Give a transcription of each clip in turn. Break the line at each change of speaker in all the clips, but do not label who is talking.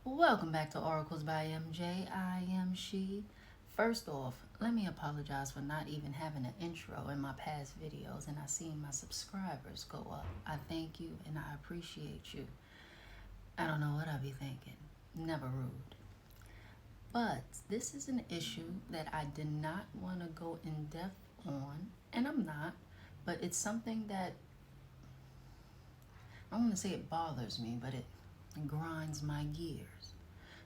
Welcome back to Oracles by MJ. I am she. First off, let me apologize for not even having an intro in my past videos, and I seen my subscribers go up. I thank you and I appreciate you. I don't know what I'll be thinking. Never rude. But this is an issue that I did not want to go in depth on, and I'm not, but it's something that I don't want to say it bothers me, but it grinds my gears.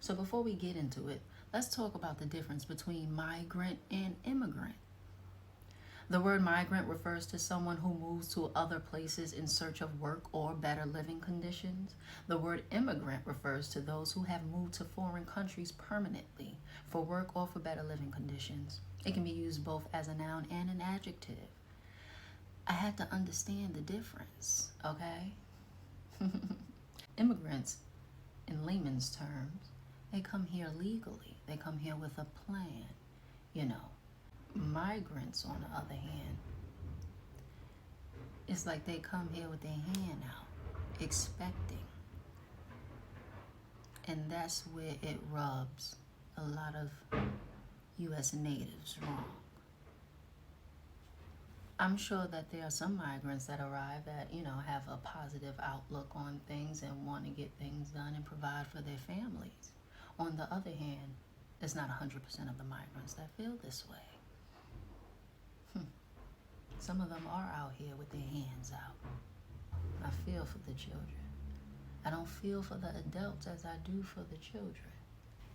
So before we get into it, let's talk about the difference between migrant and immigrant. The word migrant refers to someone who moves to other places in search of work or better living conditions. The word immigrant refers to those who have moved to foreign countries permanently for work or for better living conditions. It can be used both as a noun and an adjective. I had to understand the difference, okay? Immigrants, in layman's terms, they come here legally. They come here with a plan, Migrants, on the other hand, it's like they come here with their hand out, expecting. And that's where it rubs a lot of U.S. natives wrong. I'm sure that there are some migrants that arrive that, have a positive outlook on things and want to get things done and provide for their families. On the other hand, it's not 100% of the migrants that feel this way. Some of them are out here with their hands out. I feel for the children. I don't feel for the adults as I do for the children.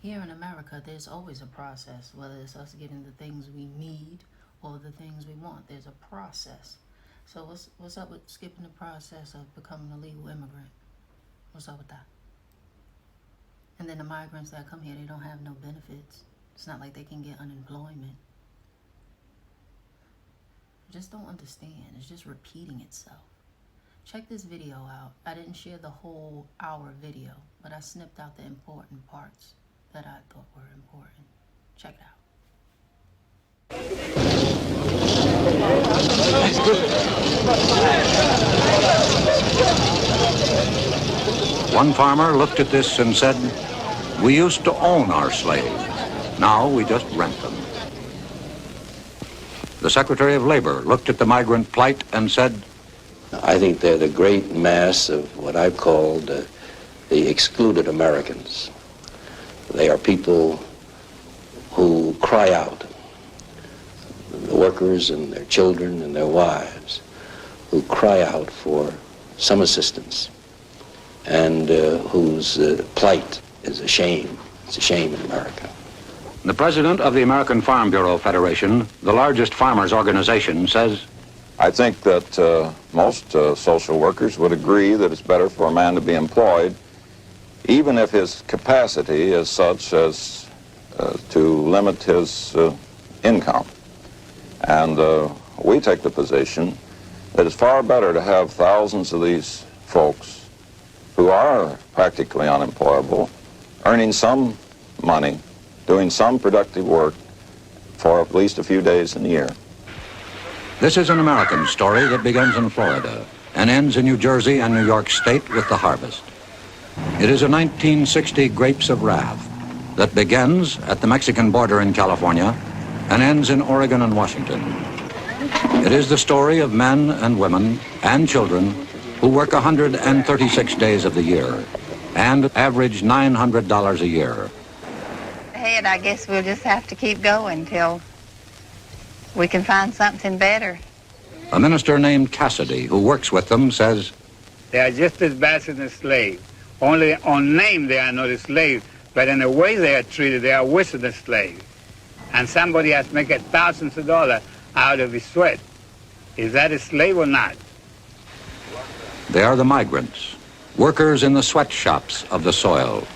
Here in America, there's always a process, whether it's us getting the things we need or the things we want. There's a process. So what's up with skipping the process of becoming a legal immigrant? What's up with that? And then the migrants that come here, they don't have no benefits. It's not like they can get unemployment. I just don't understand. It's just repeating itself. Check this video out. I didn't share the whole hour video, but I snipped out the important parts that I thought were important. Check it out.
One farmer looked at this and said, "We used to own our slaves. Now we just rent them." The Secretary of Labor looked at the migrant plight and said,
I think they're the great mass of what I've called the excluded Americans. They are people who cry out, the workers and their children and their wives, who cry out for some assistance and whose plight is a shame. It's a shame in America.
The president of the American Farm Bureau Federation, the largest farmers organization, says,
I think that most social workers would agree that it's better for a man to be employed, even if his capacity is such as to limit his income. And we take the position that it's far better to have thousands of these folks who are practically unemployable, earning some money, doing some productive work for at least a few days in the year.
this is an American story that begins in Florida and ends in New Jersey and New York State with the harvest. It is a 1960 Grapes of Wrath that begins at the Mexican border in California and ends in Oregon and Washington. It is the story of men and women and children who work 136 days of the year and average $900 a year.
Ahead, I guess we'll just have to keep going till we can find something better.
A minister named Cassidy, who works with them, says,
They are just as bad as the slaves. Only on name they are not a slave, but in the way they are treated, they are worse than the slave. And somebody has to make thousands of dollars out of his sweat. Is that a slave or not?
they are the migrants, workers in the sweatshops of the soil,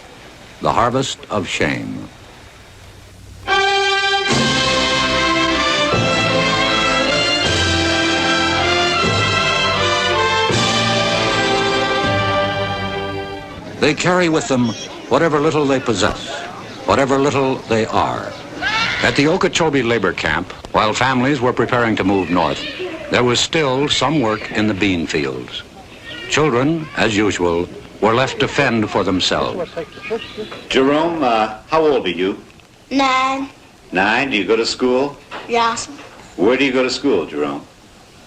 the harvest of shame. They carry with them whatever little they possess, whatever little they are. At the Okeechobee labor camp, while families were preparing to move north, there was still some work in the bean fields. Children, as usual, were left to fend for themselves.
Jerome, how old are you?
9.
9. Do you go to school?
Yes.
Where do you go to school, Jerome?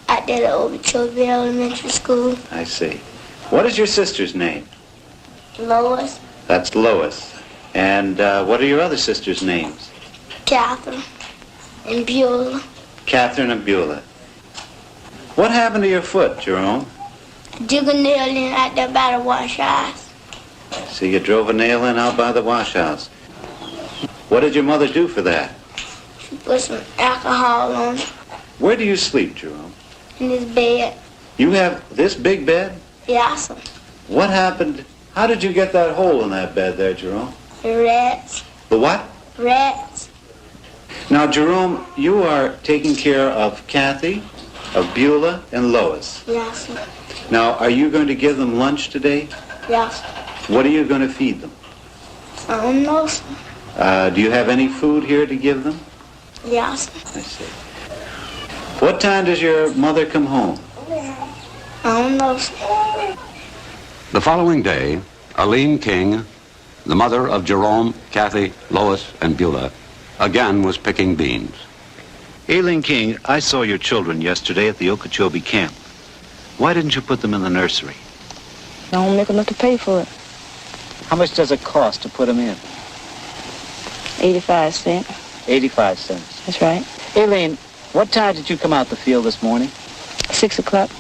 At the Overchildren Elementary School.
I see. What is your sister's name?
Lois.
That's Lois. And what are your other sisters' names?
Catherine. And Beulah.
Catherine and Beulah. What happened to your foot, Jerome?
Dig a nail in out there by the wash house.
So you drove a nail in out by the wash house. What did your mother do for that?
She put some alcohol on it.
Where do you sleep, Jerome?
In this bed.
You have this big bed?
Yes.
What happened? How did you get that hole in that bed there, Jerome?
The rats.
The what?
Rats.
Now, Jerome, you are taking care of Kathy, of Beulah, and Lois.
Yes.
Now, are you going to give them lunch today?
Yes.
What are you going to feed them?
I don't know.
Do you have any food here to give them?
Yes.
I see. What time does your mother come home?
I don't know.
The following day, Aline King, the mother of Jerome, Kathy, Lois, and Beulah, again was picking beans.
Aileen King, I saw your children yesterday at the Okeechobee camp. Why didn't you put them in the nursery?
I don't make enough to pay for it.
How much does it cost to put them in?
85 cents.
85 cents.
That's right.
Aileen, what time did you come out the field this morning?
6 o'clock.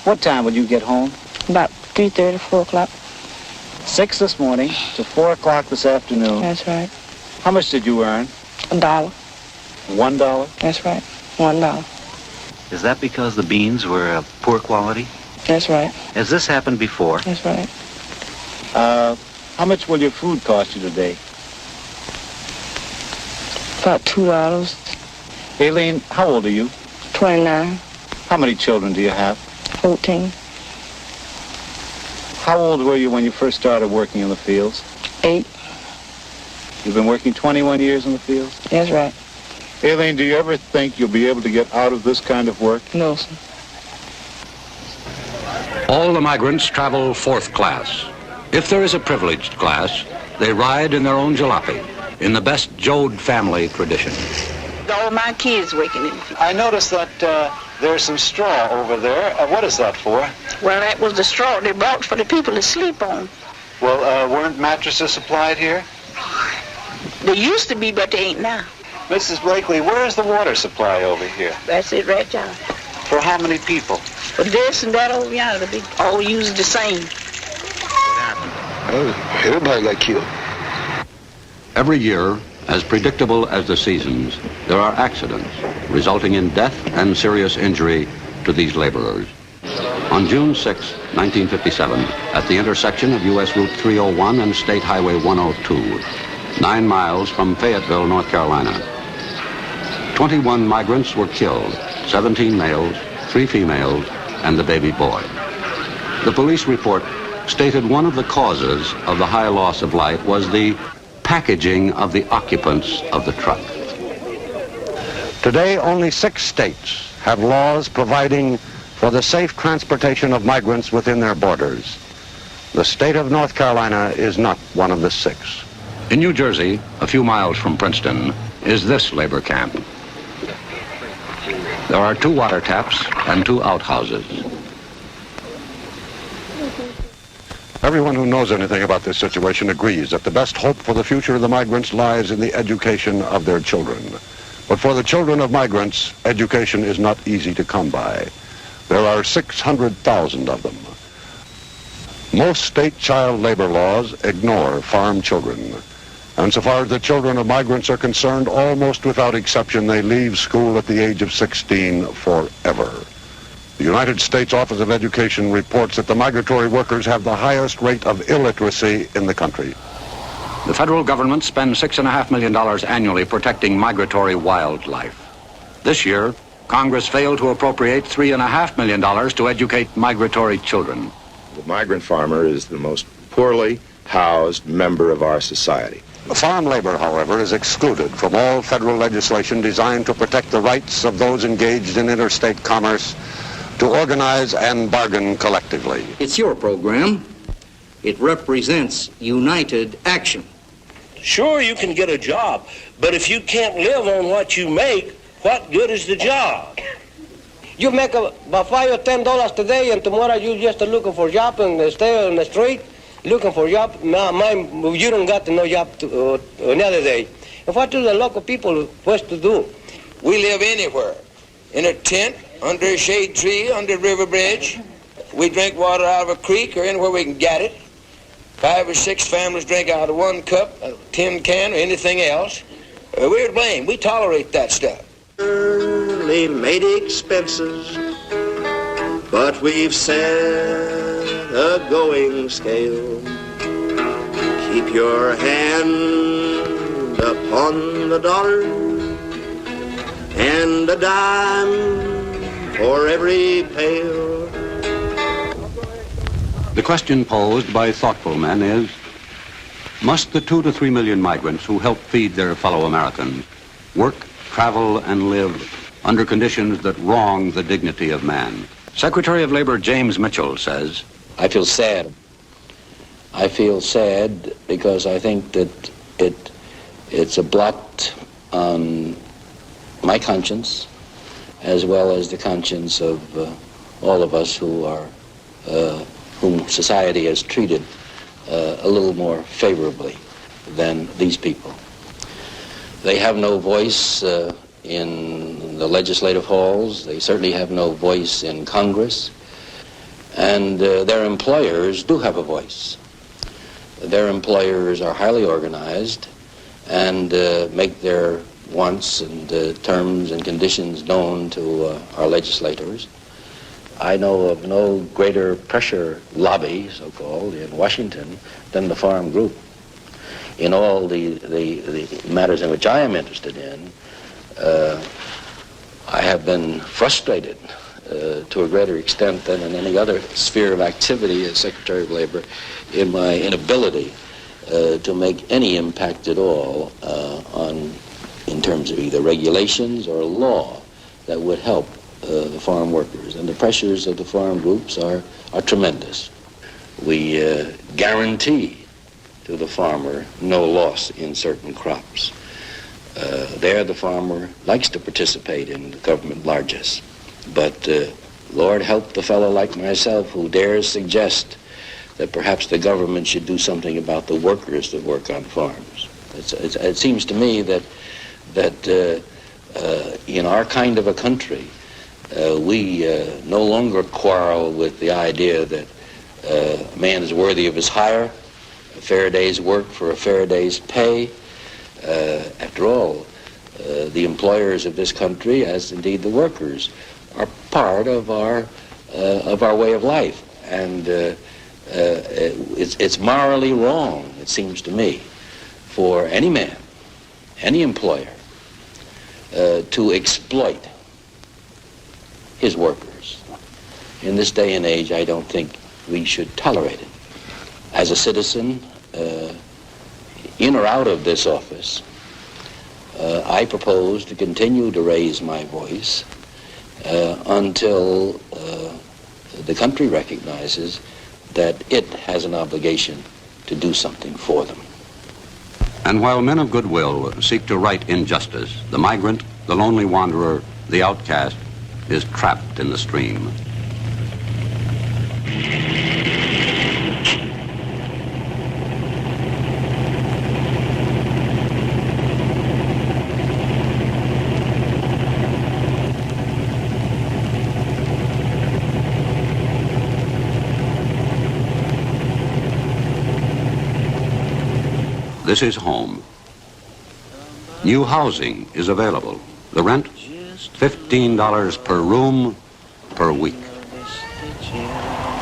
What time would you get home?
About 3:30, 4 o'clock.
6 this morning to 4 o'clock this afternoon.
That's right.
How much did you earn?
$1.
$1?
That's right. $1.
Is that because the beans were of poor quality?
That's right.
Has this happened before?
That's right.
How much will your food cost you today?
About $2.
Aileen, how old are you?
29.
How many children do you have?
14.
How old were you when you first started working in the fields?
8.
You've been working 21 years in the fields?
That's right.
Aileen, do you ever think you'll be able to get out of this kind of work?
No, sir.
All the migrants travel fourth class. If there is a privileged class, they ride in their own jalopy, in the best Jode family tradition.
All my kids working in the field.
I noticed that there's some straw over there. What is that for?
Well, that was the straw they brought for the people to sleep on.
Well, weren't mattresses supplied here?
They used to be, but they ain't now.
Mrs. Blakely, where is the water supply over here?
That's it right there.
For how many people?
For this and that over yonder, they all use the same.
Everybody got killed.
Every year, as predictable as the seasons, there are accidents resulting in death and serious injury to these laborers. On June 6, 1957, at the intersection of U.S. Route 301 and State Highway 102, 9 miles from Fayetteville, North Carolina, 21 migrants were killed, 17 males, 3 females, and the baby boy. The police report stated one of the causes of the high loss of life was the packaging of the occupants of the truck. Today, only 6 states have laws providing for the safe transportation of migrants within their borders. The state of North Carolina is not one of the 6. In New Jersey, a few miles from Princeton, is this labor camp. There are 2 water taps and 2 outhouses. Everyone who knows anything about this situation agrees that the best hope for the future of the migrants lies in the education of their children. But for the children of migrants, education is not easy to come by. There are 600,000 of them. Most state child labor laws ignore farm children. And so far as the children of migrants are concerned, almost without exception, they leave school at the age of 16 forever. The United States Office of Education reports that the migratory workers have the highest rate of illiteracy in the country. The federal government spends $6.5 million annually protecting migratory wildlife. This year, Congress failed to appropriate $3.5 million to educate migratory children.
The migrant farmer is the most poorly housed member of our society.
Farm labor, however, is excluded from all federal legislation designed to protect the rights of those engaged in interstate commerce to organize and bargain collectively.
It's your program. It represents united action.
Sure, you can get a job, but if you can't live on what you make, what good is the job?
You make about $5 or $10 today, and tomorrow you just looking for a job and stay on the street looking for a job. You don't got no job another day. And what do the local people supposed to do?
We live anywhere, in a tent, under a shade tree, under a river bridge. We drink water out of a creek or anywhere we can get it. 5 or 6 families drink out of one cup, a tin can, or anything else. We're to blame. We tolerate that stuff.
Early made expenses, but we've set a going scale. Keep your hand upon the dollar and a dime for every pail.
The question posed by thoughtful men is, must the 2 to 3 million migrants who help feed their fellow Americans work, travel, and live under conditions that wrong the dignity of man?
Secretary of Labor James Mitchell says,
I feel sad. I feel sad because I think that it's a blot on my conscience as well as the conscience of all of us who are whom society has treated a little more favorably than these people. They have no voice in the legislative halls. They certainly have no voice in Congress. And their employers do have a voice. Their employers are highly organized and make their wants and terms and conditions known to our legislators. I know of no greater pressure lobby, so-called, in Washington than the farm group. In all the matters in which I am interested in, I have been frustrated to a greater extent than in any other sphere of activity as Secretary of Labor in my inability to make any impact at all in terms of either regulations or law that would help the farm workers. And the pressures of the farm groups are tremendous. We guarantee to the farmer no loss in certain crops. There the farmer likes to participate in the government largesse. But Lord help the fellow like myself who dares suggest that perhaps the government should do something about the workers that work on farms. It seems to me that in our kind of a country, we no longer quarrel with the idea that a man is worthy of his hire, a fair day's work for a fair day's pay. After all, the employers of this country, as indeed the workers, are part of our way of life, and it's morally wrong, it seems to me, for any man, any employer, to exploit his workers. In this day and age, I don't think we should tolerate it. As a citizen, in or out of this office, I propose to continue to raise my voice until the country recognizes that it has an obligation to do something for them.
And while men of goodwill seek to right injustice, the migrant, the lonely wanderer, the outcast, is trapped in the stream. This is home. New housing is available. The rent, $15 per room per week.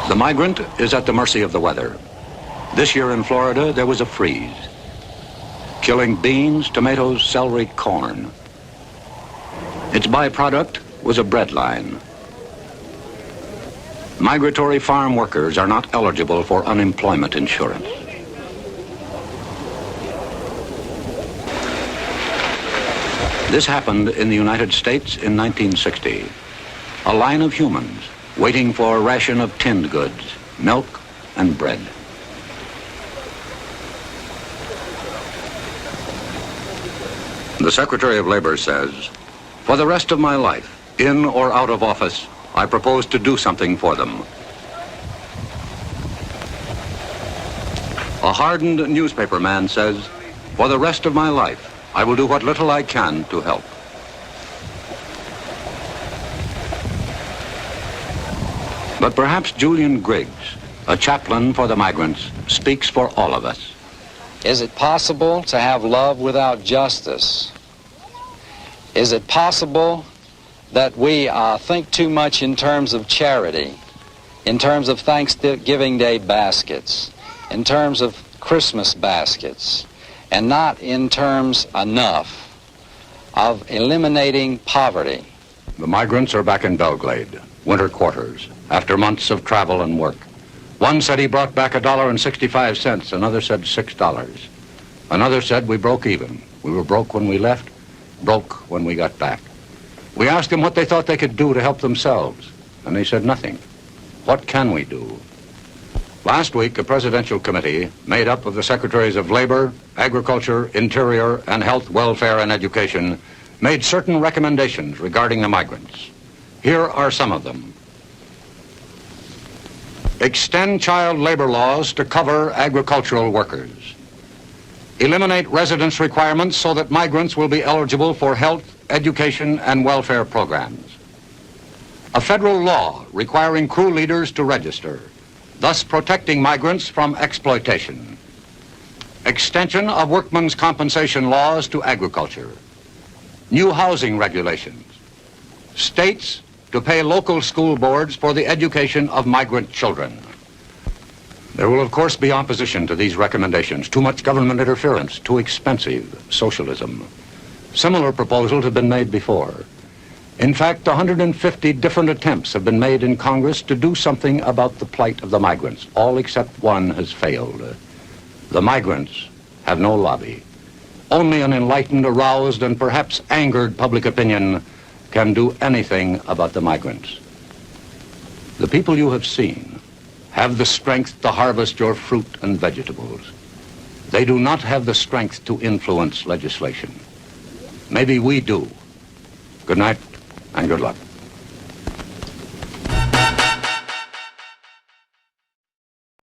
The migrant is at the mercy of the weather. This year in Florida, there was a freeze, killing beans, tomatoes, celery, corn. Its byproduct was a bread line. Migratory farm workers are not eligible for unemployment insurance. This happened in the United States in 1960. A line of humans waiting for a ration of tinned goods, milk and bread. The Secretary of Labor says, for the rest of my life, in or out of office, I propose to do something for them. A hardened newspaper man says, for the rest of my life, I will do what little I can to help. But perhaps Julian Griggs, a chaplain for the migrants, speaks for all of us.
Is it possible to have love without justice? Is it possible that we think too much in terms of charity, in terms of Thanksgiving Day baskets, in terms of Christmas baskets, and not in terms enough of eliminating poverty?
The migrants are back in Belgrade, winter quarters, after months of travel and work. One said he brought back $1.65, another said $6. Another said we broke even. We were broke when we left, broke when we got back. We asked them what they thought they could do to help themselves, and they said nothing. What can we do? Last week, a presidential committee made up of the Secretaries of Labor, Agriculture, Interior, and Health, Welfare, and Education made certain recommendations regarding the migrants. Here are some of them. Extend child labor laws to cover agricultural workers. Eliminate residence requirements so that migrants will be eligible for health, education, and welfare programs. A federal law requiring crew leaders to register, thus protecting migrants from exploitation. Extension of workmen's compensation laws to agriculture. New housing regulations. States to pay local school boards for the education of migrant children. There will, of course, be opposition to these recommendations. Too much government interference, too expensive, socialism. Similar proposals have been made before. In fact, 150 different attempts have been made in Congress to do something about the plight of the migrants. All except one has failed. The migrants have no lobby. Only an enlightened, aroused, and perhaps angered public opinion can do anything about the migrants. The people you have seen have the strength to harvest your fruit and vegetables. They do not have the strength to influence legislation. Maybe we do. Good night and good luck.